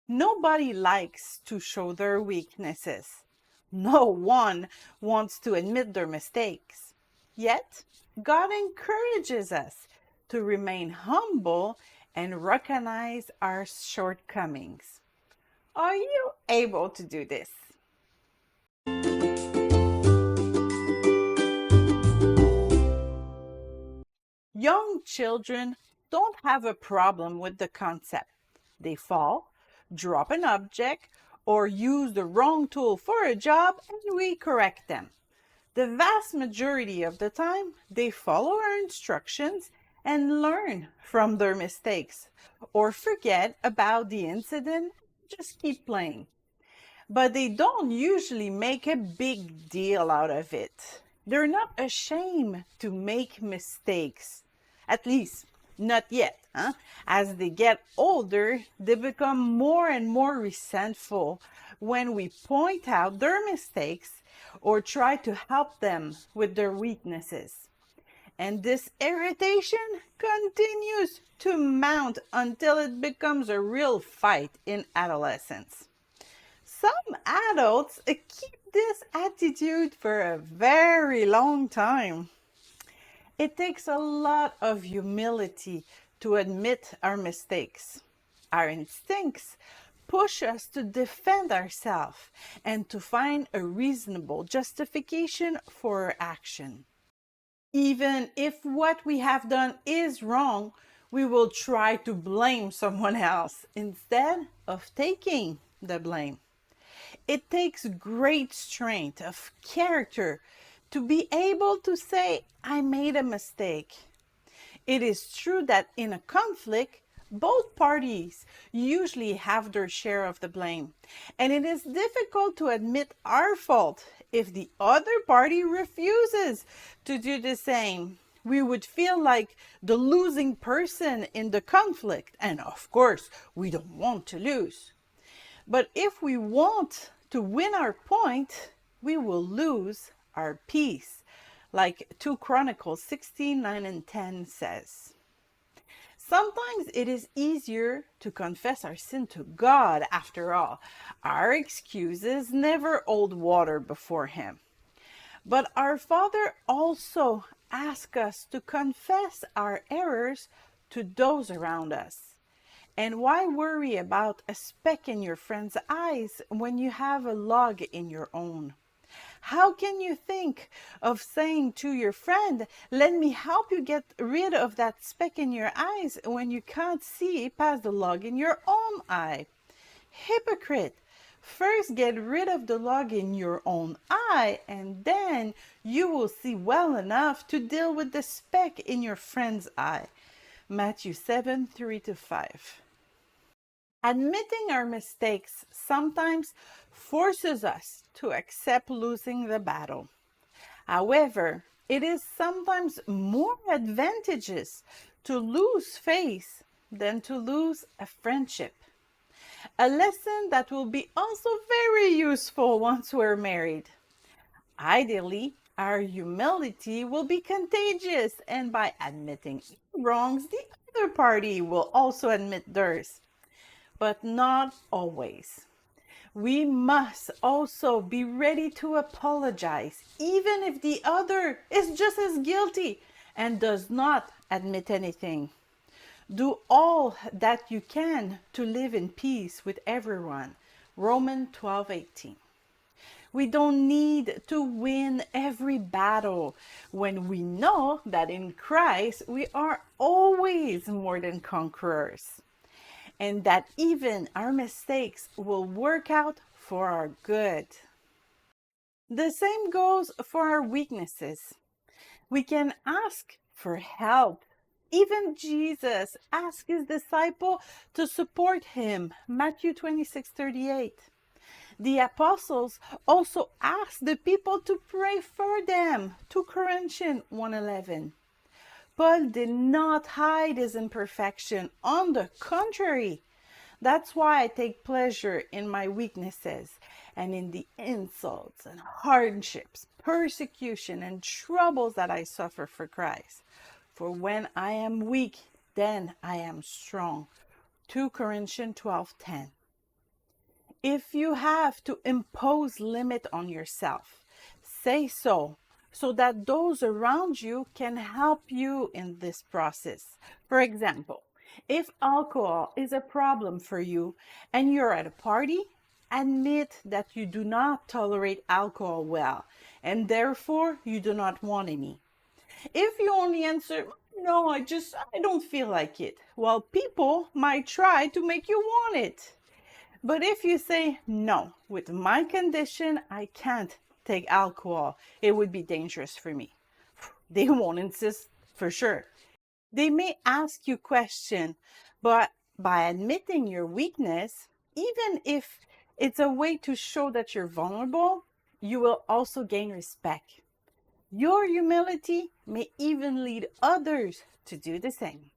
Nobody likes to show their weaknesses. No one wants to admit their mistakes. Yet, God encourages us to remain humble and recognize our shortcomings. Are you able to do this? Young children don't have a problem with the concept. They fall, drop an object, or use the wrong tool for a job, and we correct them. The vast majority of the time, they follow our instructions and learn from their mistakes, or forget about the incident, just keep playing. But they don't usually make a big deal out of it. They're not ashamed to make mistakes. At least, not yet. As they get older, they become more and more resentful when we point out their mistakes or try to help them with their weaknesses. And this irritation continues to mount until it becomes a real fight in adolescence. Some adults keep this attitude for a very long time. It takes a lot of humility to admit our mistakes. Our instincts push us to defend ourselves and to find a reasonable justification for our action. Even if what we have done is wrong, we will try to blame someone else instead of taking the blame. It takes great strength of character to be able to say, I made a mistake. It is true that in a conflict, both parties usually have their share of the blame, and it is difficult to admit our fault if the other party refuses to do the same. We would feel like the losing person in the conflict, and of course, we don't want to lose. But if we want to win our point, we will lose our peace, like 2 Chronicles 16, 9 and 10 says. Sometimes it is easier to confess our sin to God after all. Our excuses never hold water before Him. But our Father also asks us to confess our errors to those around us. And why worry about a speck in your friend's eyes when you have a log in your own? How can you think of saying to your friend, let me help you get rid of that speck in your eyes when you can't see past the log in your own eye? Hypocrite! First get rid of the log in your own eye, and then you will see well enough to deal with the speck in your friend's eye. Matthew 7, 3-5. Admitting our mistakes sometimes forces us to accept losing the battle. However, it is sometimes more advantageous to lose face than to lose a friendship. A lesson that will be also very useful once we're married. Ideally, our humility will be contagious, and by admitting wrongs, the other party will also admit theirs. But not always. We must also be ready to apologize, even if the other is just as guilty and does not admit anything. Do all that you can to live in peace with everyone. Romans 12:18. We don't need to win every battle when we know that in Christ we are always more than conquerors, and that even our mistakes will work out for our good. The same goes for our weaknesses. We can ask for help. Even Jesus asked his disciple to support him. Matthew 26:38. The apostles also asked the people to pray for them. 2 Corinthians 1:11. Paul did not hide his imperfection. On the contrary, that's why I take pleasure in my weaknesses and in the insults and hardships, persecution and troubles that I suffer for Christ. For when I am weak, then I am strong. 2 Corinthians 12:10. If you have to impose limit on yourself, say so that those around you can help you in this process. For example, if alcohol is a problem for you and you're at a party, admit that you do not tolerate alcohol well and therefore you do not want any. If you only answer, no, I don't feel like it, well, people might try to make you want it. But if you say, no, with my condition, I can't take alcohol, it would be dangerous for me, they won't insist for sure. They may ask you questions, but by admitting your weakness, even if it's a way to show that you're vulnerable, you will also gain respect. Your humility may even lead others to do the same.